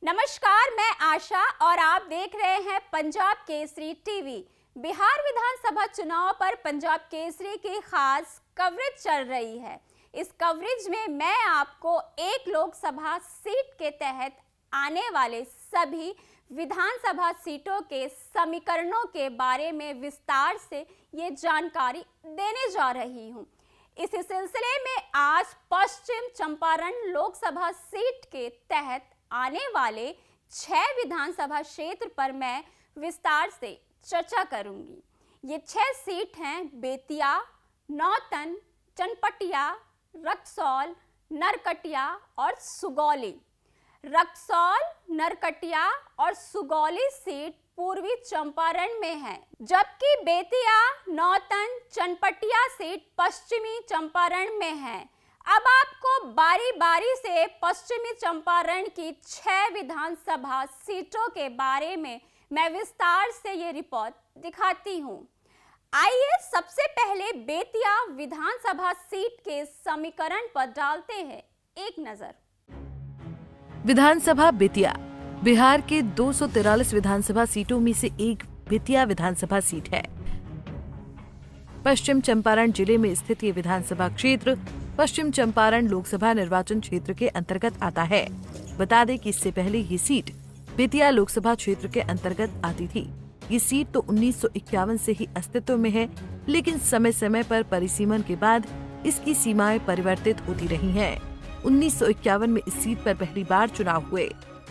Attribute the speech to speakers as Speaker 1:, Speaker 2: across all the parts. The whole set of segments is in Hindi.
Speaker 1: नमस्कार, मैं आशा और आप देख रहे हैं पंजाब केसरी टीवी। बिहार विधानसभा चुनाव पर पंजाब केसरी की खास कवरेज चल रही है। इस कवरेज में मैं आपको एक लोकसभा सीट के तहत आने वाले सभी विधानसभा सीटों के समीकरणों के बारे में विस्तार से ये जानकारी देने जा रही हूँ। इसी सिलसिले में आज पश्चिम चंपारण लोकसभा सीट के तहत आने वाले 6 विधानसभा क्षेत्र पर मैं विस्तार से चर्चा करूंगी। ये 6 सीट हैं बेतिया, नौतन, चनपटिया, रक्सौल, नरकटिया और सुगौली। रक्सौल, नरकटिया और सुगौली सीट पूर्वी चंपारण में है, जबकि बेतिया, नौतन, चनपटिया सीट पश्चिमी चंपारण में है। अब आपको बारी बारी से पश्चिमी चंपारण की 6 विधानसभा सीटों के बारे में मैं विस्तार से ये रिपोर्ट दिखाती हूँ। आइए सबसे पहले बेतिया विधानसभा सीट के समीकरण पर डालते हैं एक नजर।
Speaker 2: विधानसभा बेतिया बिहार के 243 विधानसभा सीटों में से एक बेतिया विधानसभा सीट है। पश्चिम चंपारण जिले में स्थित ये विधानसभा क्षेत्र पश्चिम चंपारण लोकसभा निर्वाचन क्षेत्र के अंतर्गत आता है। बता दें कि इससे पहले ये सीट बेतिया लोकसभा क्षेत्र के अंतर्गत आती थी। ये सीट तो 1951 से ही अस्तित्व में है, लेकिन समय समय पर परिसीमन के बाद इसकी सीमाएं परिवर्तित होती रही हैं। 1951 में इस सीट पर पहली बार चुनाव हुए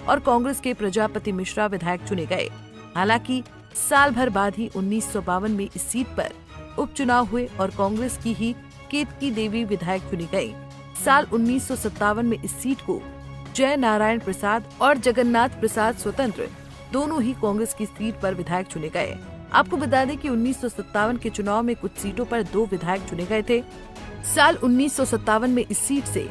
Speaker 2: और कांग्रेस के प्रजापति मिश्रा विधायक चुने गए। हालांकि साल भर बाद ही 1952 में इस सीट पर उपचुनाव हुए और कांग्रेस की ही केतकी देवी विधायक चुनी गई। साल 1957 में इस सीट को जय नारायण प्रसाद और जगन्नाथ प्रसाद स्वतंत्र दोनों ही कांग्रेस की सीट पर विधायक चुने गए। आपको बता दें कि 1957 के चुनाव में कुछ सीटों पर 2 विधायक चुने गए थे। साल 1957 में इस सीट से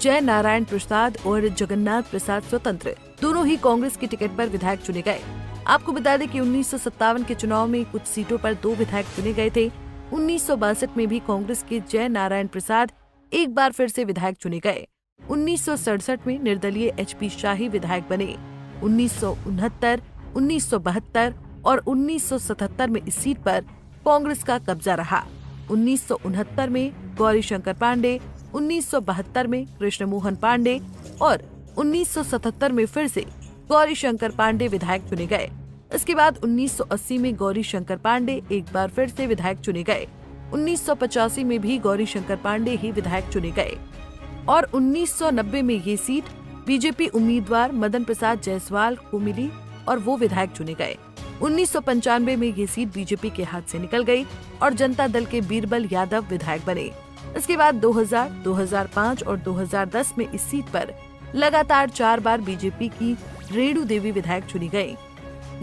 Speaker 2: जय नारायण प्रसाद और जगन्नाथ प्रसाद स्वतंत्र दोनों ही कांग्रेस की टिकट पर विधायक चुने गए। आपको बता दें कि 1957 के चुनाव में कुछ सीटों पर 2 विधायक चुने गए थे। 1962 में भी कांग्रेस के जय नारायण प्रसाद एक बार फिर से विधायक चुने गए। 1967 में निर्दलीय HP शाही विधायक बने। 1969, 1972 और 1977 में इस सीट पर कांग्रेस का कब्जा रहा। 1969 में गौरी शंकर पांडे, 1972 में कृष्ण मोहन पांडे और 1977 में फिर से गौरी शंकर पांडे विधायक चुने गए। इसके बाद 1980 में गौरी शंकर पांडे एक बार फिर से विधायक चुने गए। 1985 में भी गौरी शंकर पांडे ही विधायक चुने गए और 1990 में ये सीट बीजेपी उम्मीदवार मदन प्रसाद जायसवाल को मिली और वो विधायक चुने गए। 1995 में ये सीट बीजेपी के हाथ से निकल गई और जनता दल के बीरबल यादव विधायक बने। इसके बाद 2000, 2005 और 2010 में इस सीट पर लगातार 4 बार बीजेपी की रेणु देवी विधायक चुनी गयी।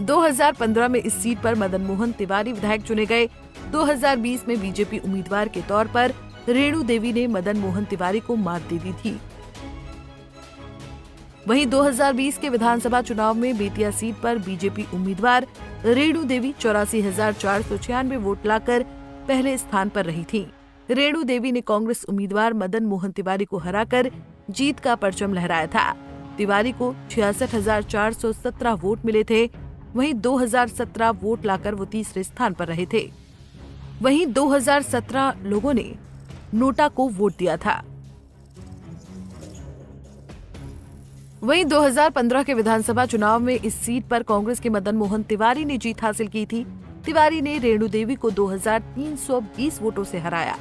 Speaker 2: 2015 में इस सीट पर मदन मोहन तिवारी विधायक चुने गए। 2020 में बीजेपी उम्मीदवार के तौर पर रेणु देवी ने मदन मोहन तिवारी को मात दे दी थी। वहीं 2020 के विधानसभा चुनाव में बेतिया सीट पर बीजेपी उम्मीदवार रेणु देवी 84,496 वोट लाकर पहले स्थान पर रही थी। रेणु देवी ने कांग्रेस उम्मीदवार मदन मोहन तिवारी को हराकर जीत का परचम लहराया था। तिवारी को 66,417 वोट मिले थे। वहीं 2017 वोट लाकर वो तीसरे स्थान पर रहे थे। वहीं 2017 लोगों ने नोटा को वोट दिया था। वहीं 2015 के विधानसभा चुनाव में इस सीट पर कांग्रेस के मदन मोहन तिवारी ने जीत हासिल की थी। तिवारी ने रेणु देवी को 2320 वोटों से हराया।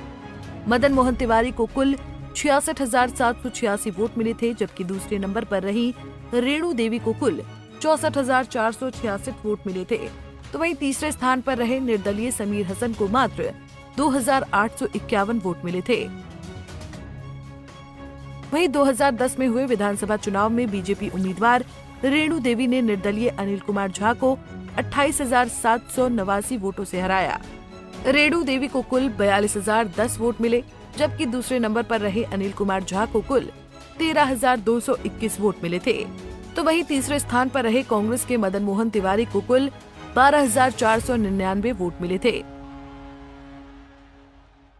Speaker 2: मदन मोहन तिवारी को कुल 66,786 वोट मिले थे, जबकि दूसरे नंबर पर रही रेणु देवी को कुल 64,466 वोट मिले थे। तो वहीं तीसरे स्थान पर रहे निर्दलीय समीर हसन को मात्र 2,851 वोट मिले थे। वहीं 2010 में हुए विधानसभा चुनाव में बीजेपी उम्मीदवार रेणु देवी ने निर्दलीय अनिल कुमार झा को 28,789 वोटों से हराया। रेणु देवी को कुल 42,010 वोट मिले, जबकि दूसरे नंबर पर रहे अनिल कुमार झा को कुल 13,221 वोट मिले थे। तो वहीं तीसरे स्थान पर रहे कांग्रेस के मदन मोहन तिवारी को कुल 12,499 वोट मिले थे।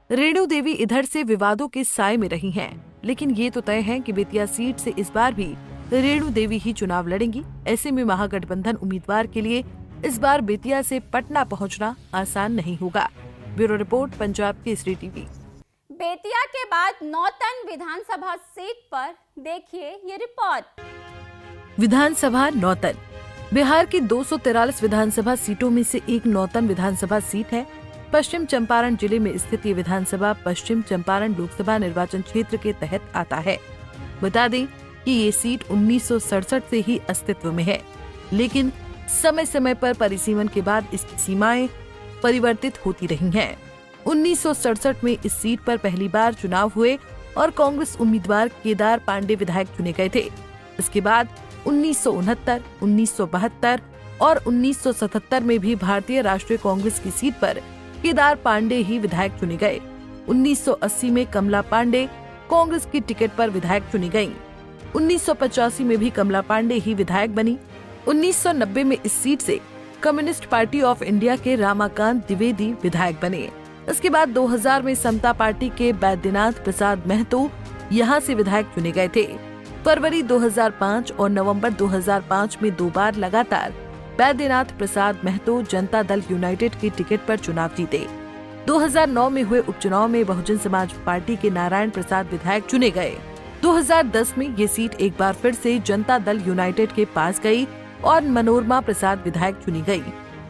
Speaker 2: रेणु देवी इधर से विवादों के साए में रही हैं, लेकिन ये तो तय है कि बेतिया सीट से इस बार भी रेणु देवी ही चुनाव लड़ेंगी। ऐसे में महागठबंधन उम्मीदवार के लिए इस बार बेतिया से पटना पहुंचना आसान नहीं होगा। Bureau report, Punjab Kesari TV.
Speaker 1: Bettiah के बाद नौतन विधानसभा सीट पर देखिए ये रिपोर्ट।
Speaker 2: विधानसभा नौतन बिहार की 243 विधानसभा सीटों में से एक नौतन विधानसभा सीट है। पश्चिम चंपारण जिले में स्थित ये विधानसभा पश्चिम चंपारण लोकसभा निर्वाचन क्षेत्र के तहत आता है। बता दें कि ये सीट 1967 से ही अस्तित्व में है, लेकिन समय समय पर परिसीमन के बाद इसकी सीमाएं परिवर्तित होती रही हैं। 1967 में इस सीट पर पहली बार चुनाव हुए और कांग्रेस उम्मीदवार केदार पांडे विधायक चुने गए थे। इसके बाद 1969, 1972 और 1977 में भी भारतीय राष्ट्रीय कांग्रेस की सीट पर केदार पांडे ही विधायक चुने गए। 1980 में कमला पांडे कांग्रेस की टिकट पर विधायक चुनी गयीं। 1985 में भी कमला पांडे ही विधायक बनी। 1990 में इस सीट से कम्युनिस्ट पार्टी ऑफ इंडिया के रामाकांत द्विवेदी विधायक बने। इसके बाद 2000 में समता पार्टी के बैद्यनाथ प्रसाद महतो यहां से विधायक चुने गए थे। फरवरी 2005 और नवंबर 2005 में 2 बार लगातार बैद्यनाथ प्रसाद महतो जनता दल यूनाइटेड की टिकट पर चुनाव जीते। 2009 में हुए उपचुनाव में बहुजन समाज पार्टी के नारायण प्रसाद विधायक चुने गए। 2010 में ये सीट एक बार फिर से जनता दल यूनाइटेड के पास गई और मनोरमा प्रसाद विधायक चुनी गई।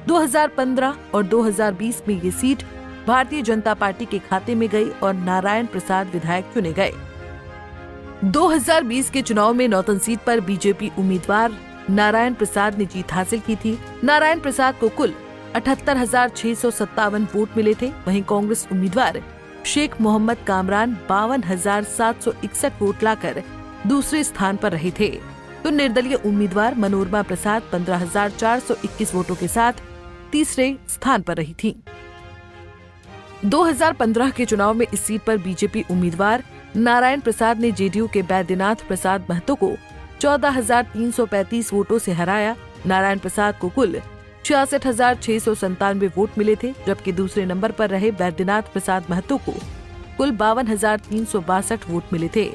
Speaker 2: 2015 और 2020 में ये सीट भारतीय जनता पार्टी के खाते में गई और नारायण प्रसाद विधायक चुने गए। 2020 के चुनाव में नौतन सीट पर बीजेपी उम्मीदवार नारायण प्रसाद ने जीत हासिल की थी। नारायण प्रसाद को कुल 78,657 वोट मिले थे। वहीं कांग्रेस उम्मीदवार शेख मोहम्मद कामरान 52,761 वोट लाकर दूसरे स्थान पर रहे थे, तो निर्दलीय उम्मीदवार मनोरमा प्रसाद 15,421 वोटों के साथ तीसरे स्थान पर रही थी। 2015 के चुनाव में इस सीट पर बीजेपी उम्मीदवार नारायण प्रसाद ने जेडीयू के बैद्यनाथ प्रसाद महतो को 14,335 वोटों से हराया। नारायण प्रसाद को कुल 66,697 वोट मिले थे, जबकि दूसरे नंबर पर रहे बैद्यनाथ प्रसाद महतो को कुल 52,362 वोट मिले थे।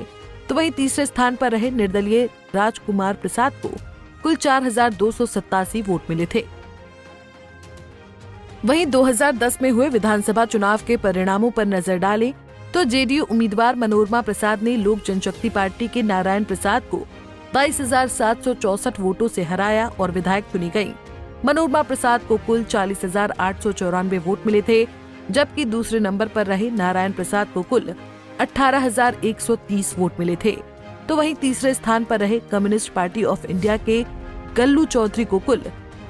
Speaker 2: तो वहीं तीसरे स्थान पर रहे निर्दलीय राजकुमार प्रसाद को कुल 4,287 वोट मिले थे। वहीं 2010 में हुए विधानसभा चुनाव के परिणामों पर नजर डालें तो जेडीयू उम्मीदवार मनोरमा प्रसाद ने लोक जनशक्ति पार्टी के नारायण प्रसाद को 22,764 वोटों से हराया और विधायक चुनी गयी। मनोरमा प्रसाद को कुल 40,894 वोट मिले थे, जबकि दूसरे नंबर पर रहे नारायण प्रसाद को कुल 18,130 वोट मिले थे। तो वहीं तीसरे स्थान पर रहे कम्युनिस्ट पार्टी ऑफ इंडिया के गल्लू चौधरी को कुल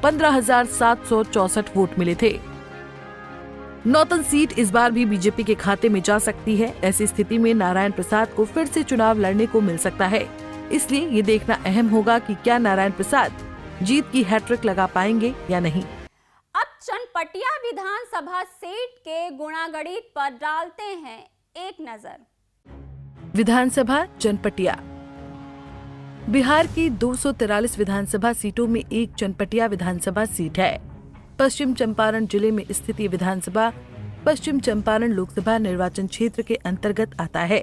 Speaker 2: 15,764 वोट मिले थे। नौतन सीट इस बार भी बीजेपी के खाते में जा सकती है। ऐसी स्थिति में नारायण प्रसाद को फिर से चुनाव लड़ने को मिल सकता है। इसलिए ये देखना अहम होगा कि क्या नारायण प्रसाद जीत की हैट्रिक लगा पाएंगे या नहीं।
Speaker 1: अब चनपटिया विधानसभा सीट के गुणागणित पर डालते हैं एक नजर।
Speaker 2: विधानसभा चनपटिया बिहार की 243 विधानसभा सीटों में एक चनपटिया विधानसभा सीट है। पश्चिम चंपारण जिले में स्थित ये विधानसभा पश्चिम चंपारण लोकसभा निर्वाचन क्षेत्र के अंतर्गत आता है।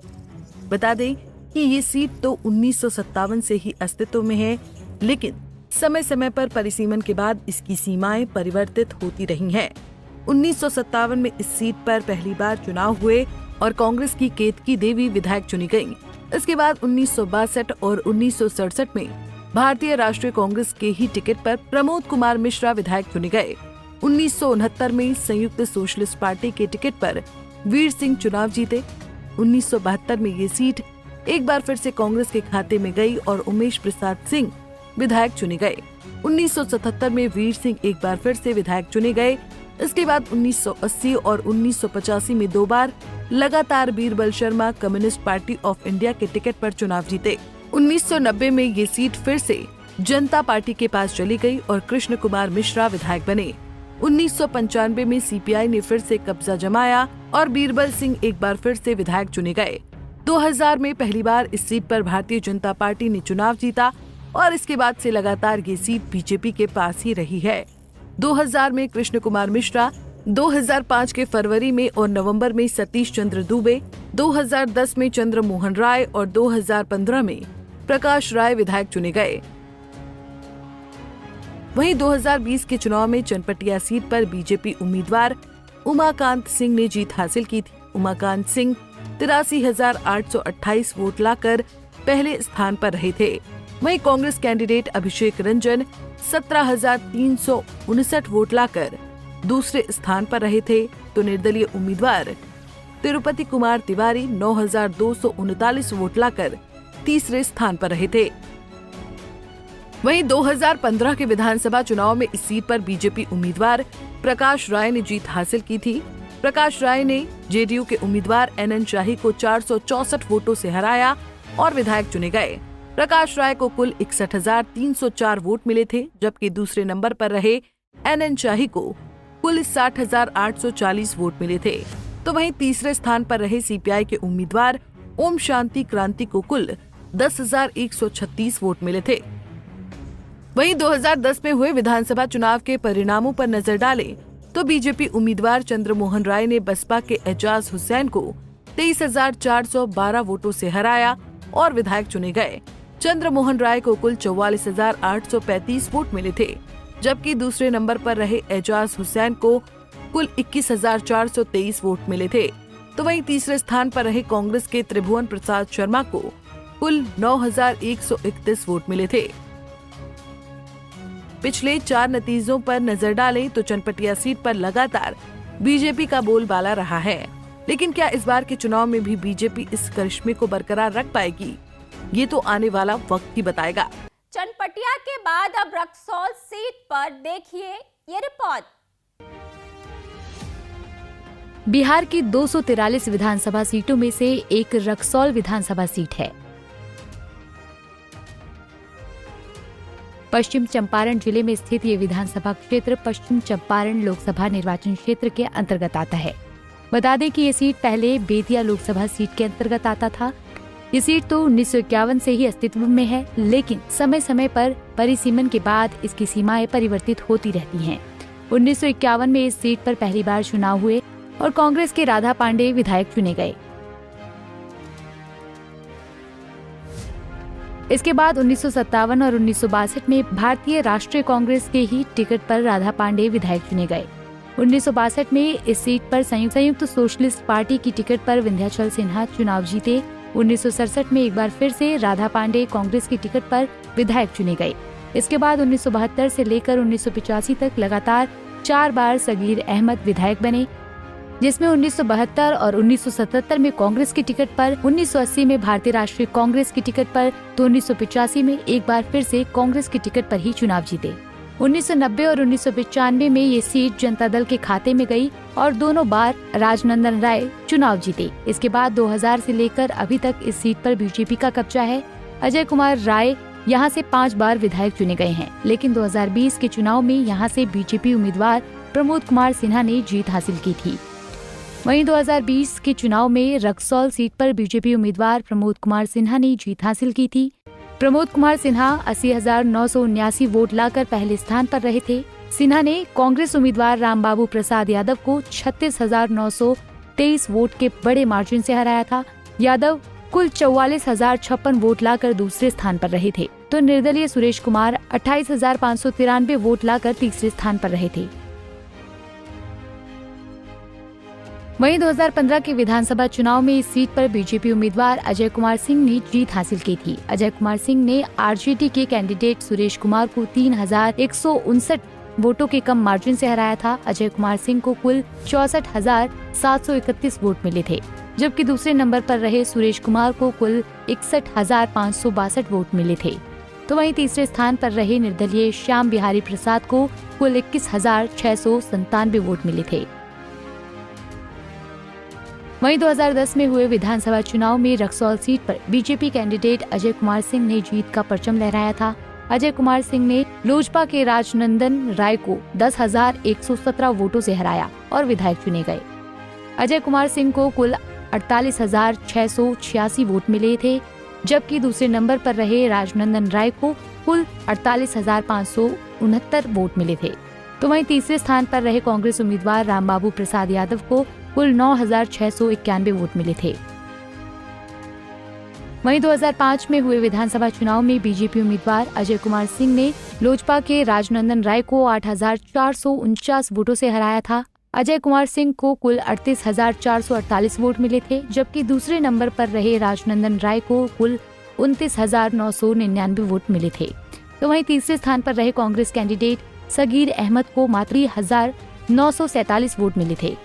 Speaker 2: बता दें कि ये सीट तो 1957 से ही अस्तित्व में है, लेकिन समय समय पर परिसीमन के बाद इसकी सीमाएं परिवर्तित होती रही हैं। 1957 में इस सीट पर पहली बार चुनाव हुए और कांग्रेस की केतकी देवी विधायक चुनी गयी। इसके बाद 1962 और 1967 में भारतीय राष्ट्रीय कांग्रेस के ही टिकट पर प्रमोद कुमार मिश्रा विधायक चुने गए। 1969 में संयुक्त सोशलिस्ट पार्टी के टिकट पर वीर सिंह चुनाव जीते। 1972 में ये सीट एक बार फिर से कांग्रेस के खाते में गई और उमेश प्रसाद सिंह विधायक चुने गए। 1977 में वीर सिंह एक बार फिर से विधायक चुने गए। इसके बाद 1980 और 1985 में 2 बार लगातार Birbal Sharma communist party of India के टिकट पर चुनाव जीते। 1990 में ये सीट फिर से जनता पार्टी के पास चली गई और कृष्ण कुमार मिश्रा विधायक बने। 1995 में सीपीआई ने फिर से कब्जा जमाया और बीरबल सिंह एक बार फिर से विधायक चुने गए। 2000 में पहली बार इस सीट पर भारतीय जनता पार्टी ने चुनाव जीता और इसके बाद से लगातार ये सीट बीजेपी के पास ही रही है। 2000 में कृष्ण कुमार मिश्रा, 2005 के फरवरी में और नवंबर में सतीश चंद्र दुबे, 2010 में चंद्र मोहन राय और 2015 में प्रकाश राय विधायक चुने गए। वहीं 2020 के चुनाव में चनपटिया सीट पर बीजेपी उम्मीदवार उमाकांत सिंह ने जीत हासिल की थी। उमाकांत सिंह 83,828 वोट लाकर पहले स्थान पर रहे थे। वहीं कांग्रेस कैंडिडेट अभिषेक रंजन 17,359 वोट लाकर दूसरे स्थान पर रहे थे, तो निर्दलीय उम्मीदवार तिरुपति कुमार तिवारी 9,239 वोट लाकर तीसरे स्थान पर रहे थे। वहीं 2015 के विधानसभा चुनाव में इस सीट पर बीजेपी उम्मीदवार प्रकाश राय ने जीत हासिल की थी। प्रकाश राय ने जेडीयू के उम्मीदवार NN शाही को 464 वोटों से हराया और विधायक चुने गए। प्रकाश राय को कुल 61,304 वोट मिले थे, जबकि दूसरे नंबर पर रहे NN शाही को कुल 60,840 वोट मिले थे। तो वहीं तीसरे स्थान पर रहे CPI के उम्मीदवार ओम शांति क्रांति को कुल 10,136 वोट मिले थे। वहीं 2010 में हुए विधानसभा चुनाव के परिणामों पर नजर डालें तो बीजेपी उम्मीदवार चंद्रमोहन राय ने बसपा के एजाज हुसैन को 23,412 वोटों से हराया और विधायक चुने गए। चंद्रमोहन राय को कुल 44,835 वोट मिले थे, जबकि दूसरे नंबर पर रहे एजाज हुसैन को कुल 21,423 वोट मिले थे। तो वहीं तीसरे स्थान पर रहे कांग्रेस के त्रिभुवन प्रसाद शर्मा को कुल 9,131 वोट मिले थे। पिछले 4 नतीजों पर नजर डालें तो चनपटिया सीट पर लगातार बीजेपी का बोलबाला रहा है, लेकिन क्या इस बार के चुनाव में भी बीजेपी इस करिश्मे को बरकरार रख पाएगी, ये तो आने वाला वक्त ही बताएगा।
Speaker 1: चनपटिया के बाद अब रक्सौल सीट पर देखिए ये रिपोर्ट।
Speaker 3: बिहार की 243 विधानसभा सीटों में से एक रक्सौल विधानसभा सीट है। पश्चिम चंपारण जिले में स्थित ये विधानसभा क्षेत्र पश्चिम चंपारण लोकसभा निर्वाचन क्षेत्र के अंतर्गत आता है। बता दें कि ये सीट पहले बेतिया लोकसभा सीट के अंतर्गत आता था। ये सीट तो 1951 से ही अस्तित्व में है, लेकिन समय समय पर परिसीमन के बाद इसकी सीमाएं परिवर्तित होती रहती हैं। 1951 में इस सीट पर पहली बार चुनाव हुए और कांग्रेस के राधा पांडे विधायक चुने गए। इसके बाद 1957 और 1962 में भारतीय राष्ट्रीय कांग्रेस के ही टिकट पर राधा पांडे विधायक चुने गए। 1962 में इस सीट पर संयुक्त सोशलिस्ट पार्टी की टिकट पर विंध्याचल सिन्हा चुनाव जीते। 1967 में एक बार फिर से राधा पांडे कांग्रेस की टिकट पर विधायक चुने गए। इसके बाद 1972 से लेकर 1985 तक लगातार 4 बार सगीर अहमद विधायक बने, जिसमें 1972 और 1977 में कांग्रेस की टिकट पर, 1980 में भारतीय राष्ट्रीय कांग्रेस की टिकट पर, तो 1985 में एक बार फिर से कांग्रेस की टिकट पर ही चुनाव जीते। 1990 और 1995 में ये सीट जनता दल के खाते में गई और दोनों बार राजनंदन राय चुनाव जीते। इसके बाद 2000 से लेकर अभी तक इस सीट पर बीजेपी का कब्जा है। अजय कुमार राय यहाँ से 5 बार विधायक चुने गए हैं, लेकिन 2020 के चुनाव में यहाँ से बीजेपी उम्मीदवार प्रमोद कुमार सिन्हा ने जीत हासिल की थी। वहीं 2020 के चुनाव में रक्सौल सीट पर बीजेपी उम्मीदवार प्रमोद कुमार सिन्हा ने जीत हासिल की थी। प्रमोद कुमार सिन्हा 80,979 वोट लाकर पहले स्थान पर रहे थे। सिन्हा ने कांग्रेस उम्मीदवार रामबाबू प्रसाद यादव को 36,923 वोट के बड़े मार्जिन से हराया था। यादव कुल 44,056 वोट लाकर दूसरे स्थान पर रहे थे, तो निर्दलीय सुरेश कुमार 28,593 वोट लाकर तीसरे स्थान पर रहे थे। वहीं 2015 के विधानसभा चुनाव में इस सीट पर बीजेपी उम्मीदवार अजय कुमार सिंह ने जीत हासिल की थी। अजय कुमार सिंह ने आरजेडी के कैंडिडेट सुरेश कुमार को 3,159 वोटों के कम मार्जिन से हराया था। अजय कुमार सिंह को कुल 64,731 वोट मिले थे, जबकि दूसरे नंबर पर रहे सुरेश कुमार को कुल 61,562 वोट मिले थे। तो वहीं तीसरे स्थान पर रहे निर्दलीय श्याम बिहारी प्रसाद को कुल 21,697 वोट मिले थे। वहीं 2010 में हुए विधानसभा चुनाव में रक्सौल सीट पर बीजेपी कैंडिडेट अजय कुमार सिंह ने जीत का परचम लहराया था। अजय कुमार सिंह ने लोजपा के राजनंदन राय को 10,117 वोटों से हराया और विधायक चुने गए। अजय कुमार सिंह को कुल 48,686 वोट मिले थे, जबकि दूसरे नंबर पर रहे राजनंदन राय को कुल 48,569 वोट मिले थे। तो वहीं तीसरे स्थान पर रहे कांग्रेस उम्मीदवार रामबाबू प्रसाद यादव को कुल 9,691 वोट मिले थे। वहीं 2005 में हुए विधानसभा चुनाव में बीजेपी उम्मीदवार अजय कुमार सिंह ने लोजपा के राजनंदन राय को 8,449 वोटों से हराया था। अजय कुमार सिंह को कुल 38,448 वोट मिले थे, जबकि दूसरे नंबर पर रहे राजनंदन राय को कुल 29,999 वोट मिले थे। तो वहीं तीसरे स्थान पर रहे कांग्रेस कैंडिडेट सगीर अहमद को मात्र 1,947 वोट मिले थे।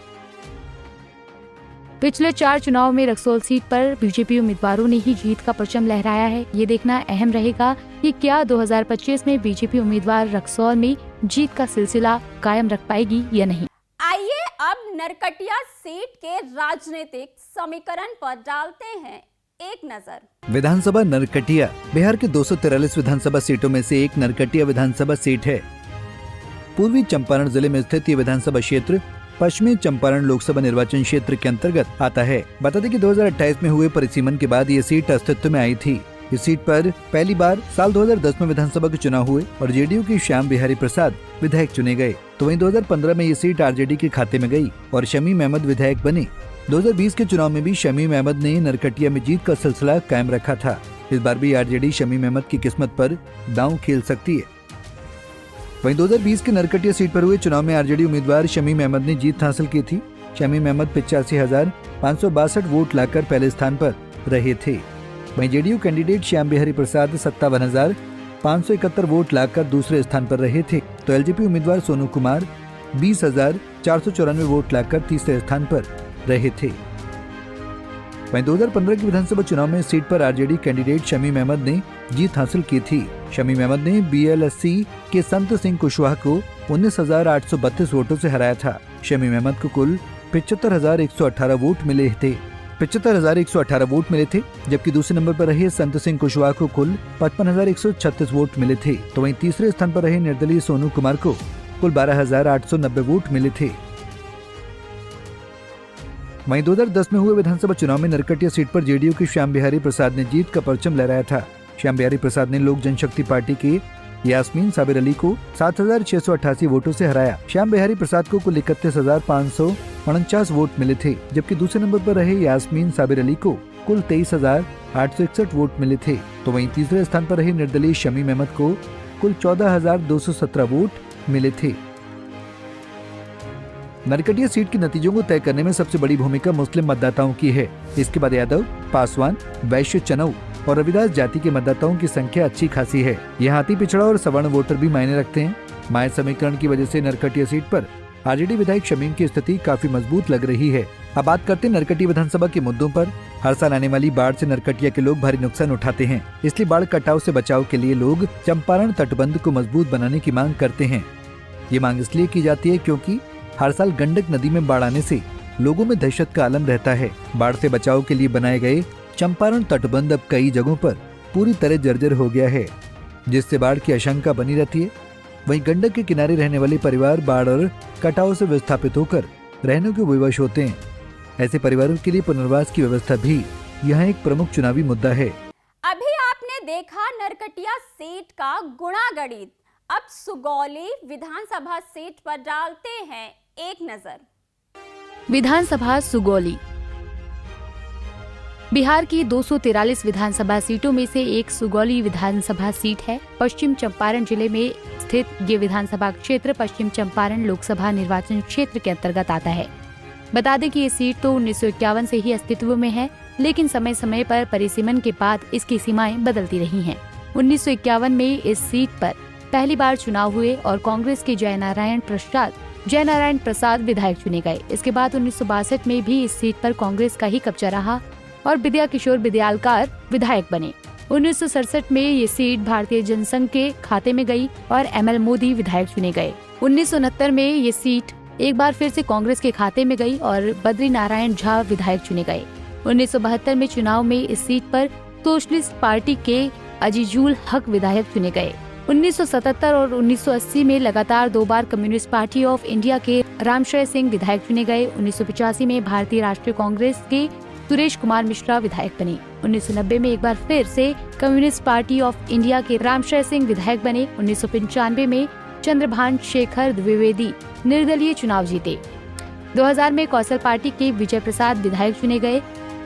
Speaker 3: पिछले 4 चुनाव में रक्सौल सीट पर बीजेपी उम्मीदवारों ने ही जीत का परचम लहराया है। ये देखना अहम रहेगा कि क्या 2025 में बीजेपी उम्मीदवार रक्सौल में जीत का सिलसिला कायम रख पाएगी या नहीं।
Speaker 1: आइए अब नरकटिया सीट के राजनीतिक समीकरण पर डालते हैं एक नजर।
Speaker 4: विधानसभा नरकटिया बिहार के 243 विधानसभा सीटों में से एक नरकटिया विधानसभा सीट है। पूर्वी चंपारण जिले में स्थित ये विधानसभा क्षेत्र पश्चिमी चंपारण लोकसभा निर्वाचन क्षेत्र के अंतर्गत आता है। बता दें कि 2028 में हुए परिसीमन के बाद ये सीट अस्तित्व में आई थी। इस सीट पर पहली बार साल 2010 में विधानसभा के चुनाव हुए और जेडीयू के श्याम बिहारी प्रसाद विधायक चुने गए। तो वहीं 2015 में ये सीट आरजेडी के खाते में गई और शमीम अहमद विधायक बने। 2020 के चुनाव में भी शमीम अहमद ने नरकटिया में जीत का सिलसिला कायम रखा था। इस बार भी आरजेडी शमीम अहमद की किस्मत पर दांव खेल सकती है। वहीं 2020 के नरकटिया सीट पर हुए चुनाव में आरजेडी उम्मीदवार शमीम अहमद ने जीत हासिल की थी। शमीम अहमद 85,562 वोट लाकर पहले स्थान पर रहे थे। वहीं JDU candidate Shyam Bihari Prasad 57,571 vote लाकर दूसरे स्थान पर रहे थे। तो एलजेपी उम्मीदवार सोनू कुमार 20,494 वोट लाकर तीसरे स्थान पर रहे थे। वहीं 2015 के विधानसभा चुनाव में सीट पर आरजेडी कैंडिडेट शमीम अहमद ने जीत हासिल की थी। शमीम अहमद ने बीएलएससी के संत सिंह कुशवाहा को 19,832 वोटों से हराया था। शमीम अहमद को कुल 75,118 वोट मिले थे। 75,118 वोट मिले थे, जबकि दूसरे नंबर पर रहे संत सिंह कुशवाहा को कुल 55,136 वोट मिले थे। तो वहीं तीसरे स्थान पर रहे निर्दलीय सोनू कुमार को कुल 12,890 वोट मिले थे। वहीं 2010 में हुए विधानसभा चुनाव में नरकटिया सीट पर जेडीयू के श्याम बिहारी प्रसाद ने जीत का परचम लहराया था। श्याम बिहारी प्रसाद ने लोक जनशक्ति पार्टी के यास्मीन साबिर अली को 7,688 वोटों से हराया। श्याम बिहारी प्रसाद को कुल 31,549 वोट मिले थे, जबकि दूसरे नंबर पर रहे यास्मीन साबिर अली को कुल 23,861 वोट मिले थे। तो वहीं तीसरे स्थान पर रहे निर्दलीय शमीम अहमद को कुल 14,217 वोट मिले थे। नरकटिया सीट के नतीजों को तय करने में सबसे बड़ी भूमिका मुस्लिम मतदाताओं की है। इसके बाद यादव, पासवान, वैश्य, चनऊ और रविदास जाति के मतदाताओं की संख्या अच्छी खासी है। यहाँ अति पिछड़ा और सवर्ण वोटर भी मायने रखते हैं। माय समीकरण की वजह से नरकटिया सीट पर आरजेडी विधायक शमीम की स्थिति काफी मजबूत लग रही है। अब बात करते हैं नरकटिया विधानसभा के मुद्दों पर। हर साल आने वाली बाढ़ से नरकटिया के लोग भारी नुकसान उठाते हैं, इसलिए बाढ़ कटाव से बचाव के लिए लोग चंपारण तटबंध को मजबूत बनाने की मांग करते हैं। ये मांग इसलिए की जाती है क्योंकि हर साल गंडक नदी में बाढ़ आने से लोगों में दहशत का आलम रहता है। बाढ़ से बचाव के लिए बनाए गए चंपारण तटबंध अब कई जगहों पर पूरी तरह जर्जर हो गया है, जिससे बाढ़ की आशंका बनी रहती है। वहीं गंडक के किनारे रहने वाले परिवार बाढ़ और कटाव से विस्थापित होकर रहने को विवश होते हैं। ऐसे परिवारों के लिए पुनर्वास की व्यवस्था भी यहाँ एक प्रमुख चुनावी मुद्दा है।
Speaker 1: अभी आपने देखा नरकटिया सीट का गुणागणित। अब सुगौली विधानसभा सीट पर डालते हैं एक नजर।
Speaker 3: विधानसभा सुगौली बिहार की 243 विधानसभा सीटों में से एक सुगौली विधानसभा सीट है। पश्चिम चंपारण जिले में स्थित ये विधानसभा क्षेत्र पश्चिम चंपारण लोकसभा निर्वाचन क्षेत्र के अंतर्गत आता है। बता दें कि ये सीट तो 1951 से ही अस्तित्व में है, लेकिन समय समय पर परिसीमन के बाद इसकी सीमाएं बदलती रही हैं। 1951 में इस सीट पर पहली बार चुनाव हुए और कांग्रेस के जयनारायण प्रसाद विधायक चुने गए। इसके बाद 1962 में भी इस सीट पर कांग्रेस का ही कब्जा रहा और विद्या किशोर विद्यालकर विधायक बने। 1967 में ये सीट भारतीय जनसंघ के खाते में गई और ML मोदी विधायक चुने गए। 1969 में ये सीट एक बार फिर से कांग्रेस के खाते में गई और बद्री नारायण झा विधायक चुने गए। 1972 में चुनाव में इस सीट पर सोशलिस्ट पार्टी के अजीजुल हक विधायक चुने गए। 1977 और 1980 में लगातार 2 बार कम्युनिस्ट पार्टी ऑफ इंडिया के रामशय सिंह विधायक चुने गए। 1985 में भारतीय राष्ट्रीय कांग्रेस के सुरेश कुमार मिश्रा विधायक बने। 1990 में एक बार फिर से कम्युनिस्ट पार्टी ऑफ इंडिया के रामशय सिंह विधायक बने। 1995 में चंद्रभान शेखर द्विवेदी निर्दलीय चुनाव जीते। 2000 में कौशल पार्टी के विजय प्रसाद विधायक चुने गए।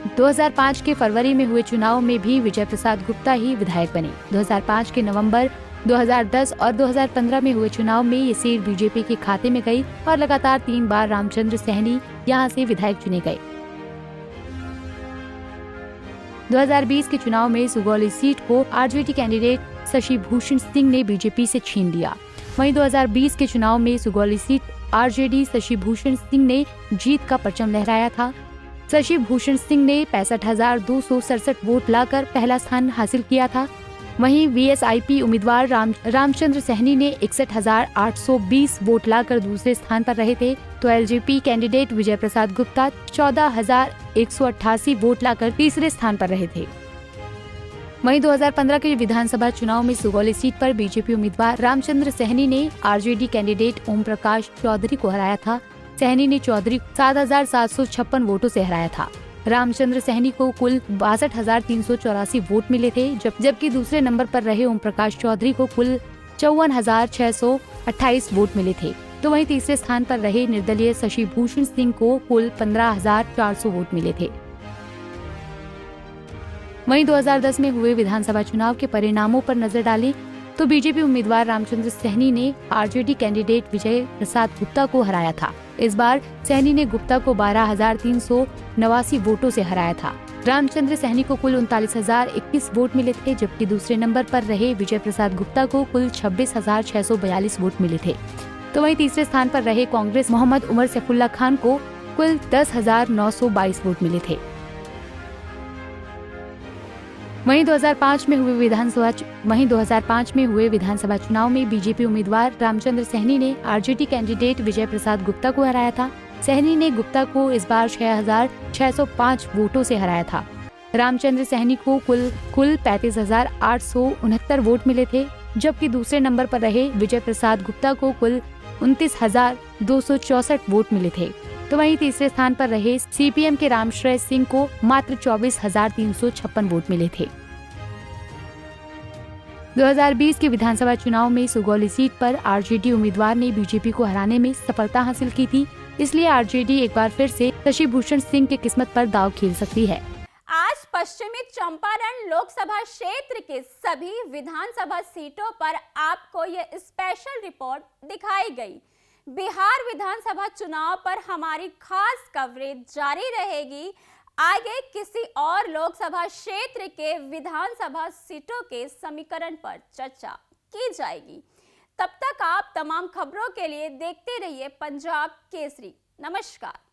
Speaker 3: 2005 के फरवरी में हुए चुनाव में भी विजय प्रसाद गुप्ता ही विधायक बने। 2005 के नवंबर, 2010 और 2015 में हुए चुनाव में ये सीट बीजेपी के खाते में गई और लगातार 3 बार रामचंद्र सैनी यहां से विधायक चुने गए। 2020 के चुनाव में सुगौली सीट को आरजेडी कैंडिडेट शशि भूषण सिंह ने बीजेपी से छीन लिया। वहीं 2020 के चुनाव में सुगौली सीट आरजेडी शशि भूषण सिंह ने जीत का परचम लहराया था। शशि भूषण सिंह ने 65,267 वोट लाकर पहला स्थान हासिल किया था। वहीं वीएसआईपी उम्मीदवार रामचंद्र सैनी ने 61,820 वोट लाकर दूसरे स्थान पर रहे थे, तो एलजेपी कैंडिडेट विजय प्रसाद गुप्ता 14,188 वोट लाकर तीसरे स्थान पर रहे थे। वहीं 2015 के विधानसभा चुनाव में सुगौली सीट पर बीजेपी उम्मीदवार रामचंद्र सैनी ने आरजेडी कैंडिडेट ओम प्रकाश चौधरी को हराया था। सैनी ने चौधरी 7,756 वोटों से हराया था। रामचंद्र सैनी को कुल 62,384 वोट मिले थे, जबकि दूसरे नंबर पर रहे ओम प्रकाश चौधरी को कुल 54,628 वोट मिले थे। तो वहीं तीसरे स्थान पर रहे निर्दलीय शशि भूषण सिंह को कुल 15,400 वोट मिले थे। वहीं 2010 में हुए विधानसभा चुनाव के परिणामों पर नजर डालें तो बीजेपी उम्मीदवार रामचंद्र सैनी ने आरजेडी कैंडिडेट विजय प्रसाद गुप्ता को हराया था। इस बार सैनी ने गुप्ता को 12,389 वोटों से हराया था। रामचंद्र सैनी को कुल 39,021 वोट मिले थे, जबकि दूसरे नंबर पर रहे विजय प्रसाद गुप्ता को कुल 26,642 वोट मिले थे। तो वहीं तीसरे स्थान पर रहे कांग्रेस मोहम्मद उमर सैफुल्ला खान को कुल 10,922 वोट मिले थे। वहीं 2005 में हुए विधानसभा चुनाव में बीजेपी उम्मीदवार रामचंद्र सैनी ने आरजेडी कैंडिडेट विजय प्रसाद गुप्ता को हराया था। सैनी ने गुप्ता को इस बार 6,605 वोटों से हराया था। रामचंद्र सैनी को कुल 35,869 वोट मिले थे, जबकि दूसरे नंबर पर रहे विजय प्रसाद गुप्ता को कुल 29,264 वोट मिले थे। तो वहीं तीसरे स्थान पर रहे सीपीएम के रामश्रय सिंह को मात्र 24,356 वोट मिले थे। 2020 के विधानसभा चुनाव में सुगौली सीट पर आरजेडी उम्मीदवार ने बीजेपी को हराने में सफलता हासिल की थी, इसलिए आरजेडी एक बार फिर से शशि भूषण सिंह की किस्मत पर दांव खेल सकती है।
Speaker 1: आज पश्चिमी चंपारण लोकसभा क्षेत्र के सभी विधानसभा सीटों पर आपको ये स्पेशल रिपोर्ट दिखाई गई। बिहार विधानसभा चुनाव पर हमारी खास कवरेज जारी रहेगी। आगे किसी और लोकसभा क्षेत्र के विधानसभा सीटों के समीकरण पर चर्चा की जाएगी। तब तक आप तमाम खबरों के लिए देखते रहिए पंजाब केसरी। नमस्कार।